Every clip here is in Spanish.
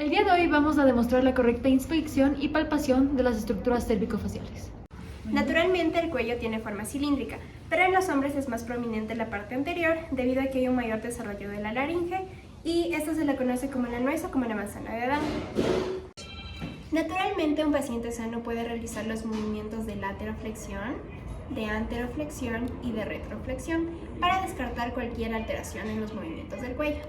El día de hoy vamos a demostrar la correcta inspección y palpación de las estructuras cérvico-faciales. Naturalmente el cuello tiene forma cilíndrica, pero en los hombres es más prominente la parte anterior debido a que hay un mayor desarrollo de la laringe y esta se la conoce como la nuez o como la manzana de Adán. Naturalmente un paciente sano puede realizar los movimientos de lateroflexión, de anteroflexión y de retroflexión para descartar cualquier alteración en los movimientos del cuello.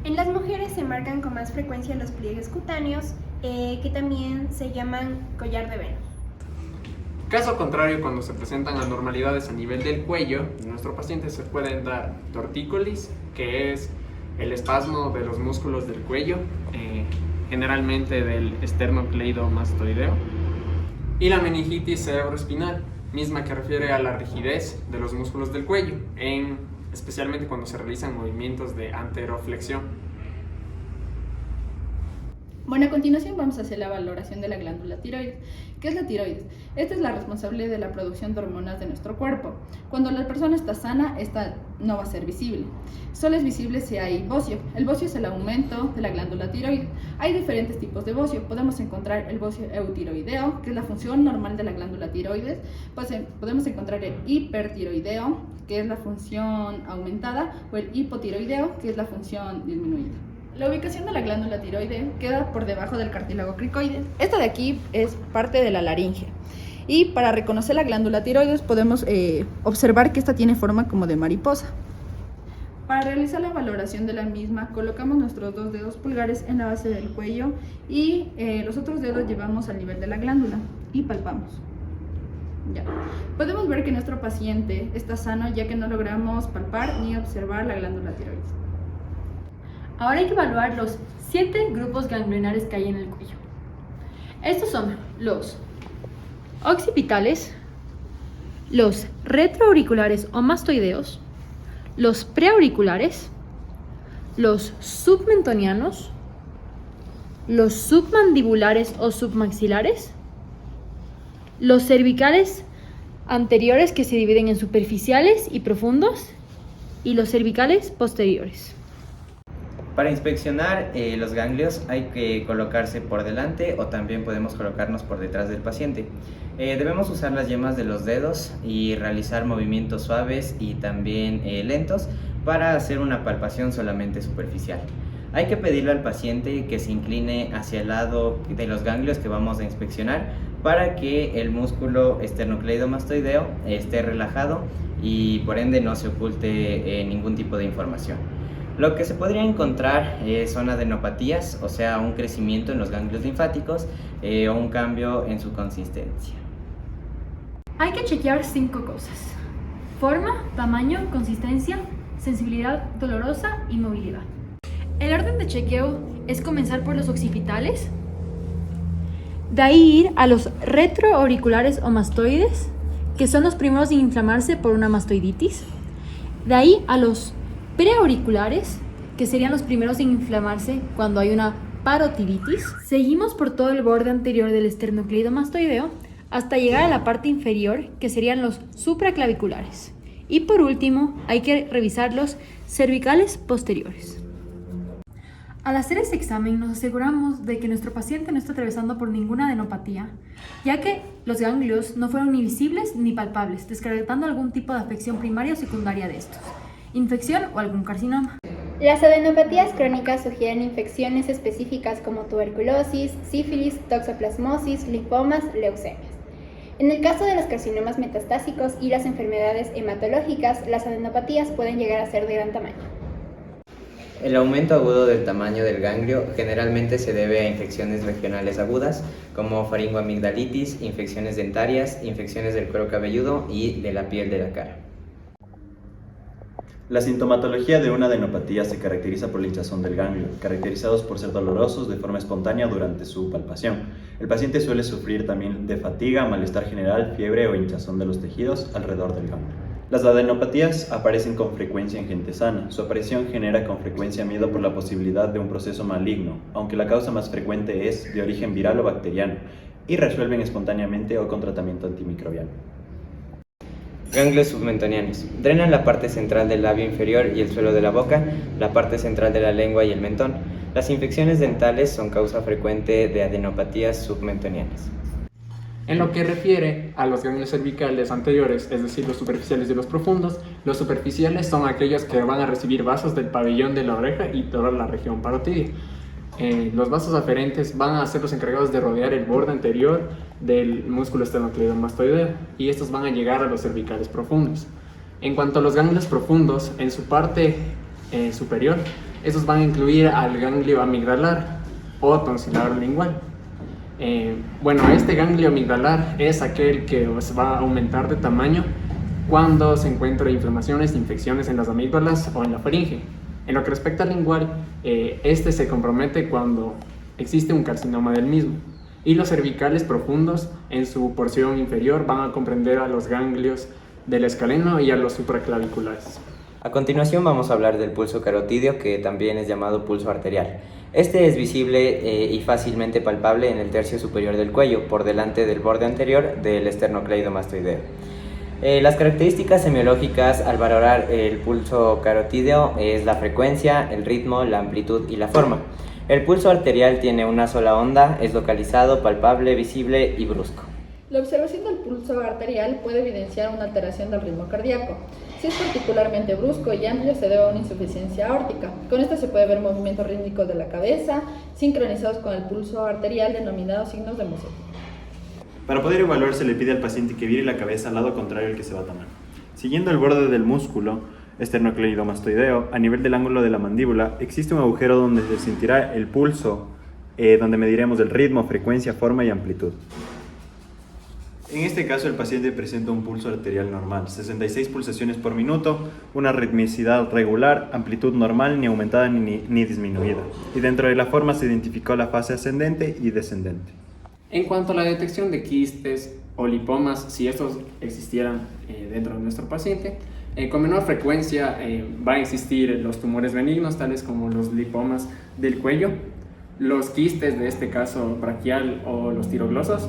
En las mujeres se marcan con más frecuencia los pliegues cutáneos que también se llaman collar de Venus. Caso contrario, cuando se presentan anormalidades a nivel del cuello, en nuestro paciente se pueden dar tortícolis, que es el espasmo de los músculos del cuello, generalmente del esternocleidomastoideo, y la meningitis cerebroespinal, misma que refiere a la rigidez de los músculos del cuello, especialmente cuando se realizan movimientos de anteroflexión. Bueno, a continuación vamos a hacer la valoración de la glándula tiroides. ¿Qué es la tiroides? Esta es la responsable de la producción de hormonas de nuestro cuerpo. Cuando la persona está sana, esta no va a ser visible. Solo es visible si hay bocio. El bocio es el aumento de la glándula tiroides. Hay diferentes tipos de bocio. Podemos encontrar el bocio eutiroideo, que es la función normal de la glándula tiroides. Podemos encontrar el hipertiroideo, que es la función aumentada, o el hipotiroideo, que es la función disminuida. La ubicación de la glándula tiroide queda por debajo del cartílago cricoide. Esta de aquí es parte de la laringe. Y para reconocer la glándula tiroides podemos observar que esta tiene forma como de mariposa. Para realizar la valoración de la misma, colocamos nuestros dos dedos pulgares en la base del cuello y los otros dedos llevamos al nivel de la glándula y palpamos. Ya. Podemos ver que nuestro paciente está sano ya que no logramos palpar ni observar la glándula tiroides. Ahora hay que evaluar los 7 grupos ganglionares que hay en el cuello. Estos son los occipitales, los retroauriculares o mastoideos, los preauriculares, los submentonianos, los submandibulares o submaxilares, los cervicales anteriores que se dividen en superficiales y profundos y los cervicales posteriores. Para inspeccionar los ganglios hay que colocarse por delante o también podemos colocarnos por detrás del paciente. Debemos usar las yemas de los dedos y realizar movimientos suaves y también lentos para hacer una palpación solamente superficial. Hay que pedirle al paciente que se incline hacia el lado de los ganglios que vamos a inspeccionar para que el músculo esternocleidomastoideo esté relajado y por ende no se oculte ningún tipo de información. Lo que se podría encontrar son adenopatías, o sea, un crecimiento en los ganglios linfáticos o un cambio en su consistencia. Hay que chequear 5 cosas: forma, tamaño, consistencia, sensibilidad dolorosa y movilidad. El orden de chequeo es comenzar por los occipitales, de ahí ir a los retroauriculares o mastoides, que son los primeros en inflamarse por una mastoiditis, de ahí a los preauriculares, que serían los primeros en inflamarse cuando hay una parotiditis. Seguimos por todo el borde anterior del esternocleidomastoideo hasta llegar a la parte inferior, que serían los supraclaviculares. Y por último, hay que revisar los cervicales posteriores. Al hacer este examen nos aseguramos de que nuestro paciente no está atravesando por ninguna adenopatía, ya que los ganglios no fueron ni visibles ni palpables, descartando algún tipo de afección primaria o secundaria de estos, infección o algún carcinoma. Las adenopatías crónicas sugieren infecciones específicas como tuberculosis, sífilis, toxoplasmosis, linfomas, leucemias. En el caso de los carcinomas metastásicos y las enfermedades hematológicas, las adenopatías pueden llegar a ser de gran tamaño. El aumento agudo del tamaño del ganglio generalmente se debe a infecciones regionales agudas como faringoamigdalitis, infecciones dentarias, infecciones del cuero cabelludo y de la piel de la cara. La sintomatología de una adenopatía se caracteriza por la hinchazón del ganglio, caracterizados por ser dolorosos de forma espontánea durante su palpación. El paciente suele sufrir también de fatiga, malestar general, fiebre o hinchazón de los tejidos alrededor del ganglio. Las adenopatías aparecen con frecuencia en gente sana. Su aparición genera con frecuencia miedo por la posibilidad de un proceso maligno, aunque la causa más frecuente es de origen viral o bacteriano, y resuelven espontáneamente o con tratamiento antimicrobiano. Ganglios submentonianos. Drenan la parte central del labio inferior y el suelo de la boca, la parte central de la lengua y el mentón. Las infecciones dentales son causa frecuente de adenopatías submentonianas. En lo que refiere a los ganglios cervicales anteriores, es decir, los superficiales y los profundos, los superficiales son aquellos que van a recibir vasos del pabellón de la oreja y toda la región parotidia. Los vasos aferentes van a ser los encargados de rodear el borde anterior del músculo esternocleidomastoideo y estos van a llegar a los cervicales profundos. En cuanto a los ganglios profundos, en su parte superior, estos van a incluir al ganglio amigdalar o tonsilar lingual. Este ganglio amigdalar es aquel que va a aumentar de tamaño cuando se encuentra inflamaciones, infecciones en las amígdalas o en la faringe. En lo que respecta al lingual, este se compromete cuando existe un carcinoma del mismo. Y los cervicales profundos, en su porción inferior, van a comprender a los ganglios del escaleno y a los supraclaviculares. A continuación vamos a hablar del pulso carotidio, que también es llamado pulso arterial. Este es visible y fácilmente palpable en el tercio superior del cuello, por delante del borde anterior del esternocleidomastoideo. Las características semiológicas al valorar el pulso carotídeo es la frecuencia, el ritmo, la amplitud y la forma. El pulso arterial tiene una sola onda, es localizado, palpable, visible y brusco. La observación del pulso arterial puede evidenciar una alteración del ritmo cardíaco. Si es particularmente brusco y amplio, se debe a una insuficiencia aórtica. Con esto se puede ver movimientos rítmicos de la cabeza, sincronizados con el pulso arterial, denominados signos de Muset. Para poder evaluar, se le pide al paciente que vire la cabeza al lado contrario al que se va a tomar. Siguiendo el borde del músculo esternocleidomastoideo, a nivel del ángulo de la mandíbula, existe un agujero donde se sentirá el pulso, donde mediremos el ritmo, frecuencia, forma y amplitud. En este caso, el paciente presenta un pulso arterial normal, 66 pulsaciones por minuto, una ritmicidad regular, amplitud normal, ni aumentada ni disminuida. Y dentro de la forma se identificó la fase ascendente y descendente. En cuanto a la detección de quistes o lipomas, si estos existieran dentro de nuestro paciente, con menor frecuencia va a existir los tumores benignos, tales como los lipomas del cuello, los quistes, de este caso braquial, o los tiroglosos,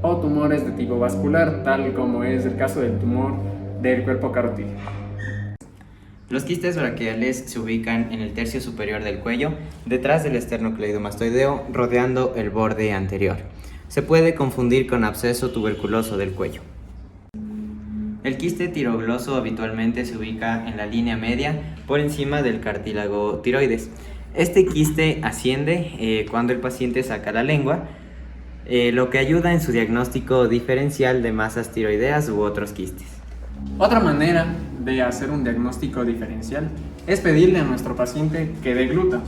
o tumores de tipo vascular, tal como es el caso del tumor del cuerpo carotídeo. Los quistes braquiales se ubican en el tercio superior del cuello, detrás del esternocleidomastoideo, rodeando el borde anterior. Se puede confundir con absceso tuberculoso del cuello. El quiste tirogloso habitualmente se ubica en la línea media por encima del cartílago tiroides. Este quiste asciende cuando el paciente saca la lengua, lo que ayuda en su diagnóstico diferencial de masas tiroideas u otros quistes. Otra manera de hacer un diagnóstico diferencial es pedirle a nuestro paciente que degluta.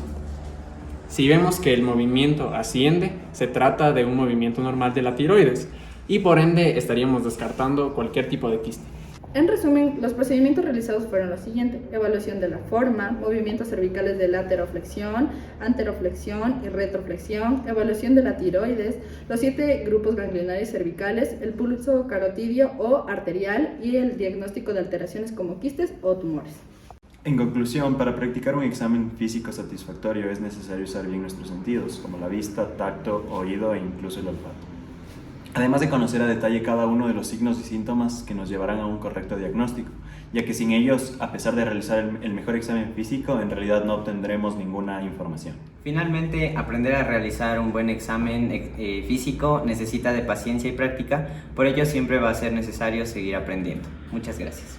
Si vemos que el movimiento asciende, se trata de un movimiento normal de la tiroides y por ende estaríamos descartando cualquier tipo de quiste. En resumen, los procedimientos realizados fueron los siguientes: evaluación de la forma, movimientos cervicales de lateroflexión, anteroflexión y retroflexión, evaluación de la tiroides, los 7 grupos ganglionares cervicales, el pulso carotidio o arterial y el diagnóstico de alteraciones como quistes o tumores. En conclusión, para practicar un examen físico satisfactorio es necesario usar bien nuestros sentidos, como la vista, tacto, oído e incluso el olfato. Además de conocer a detalle cada uno de los signos y síntomas que nos llevarán a un correcto diagnóstico, ya que sin ellos, a pesar de realizar el mejor examen físico, en realidad no obtendremos ninguna información. Finalmente, aprender a realizar un buen examen físico necesita de paciencia y práctica, por ello siempre va a ser necesario seguir aprendiendo. Muchas gracias.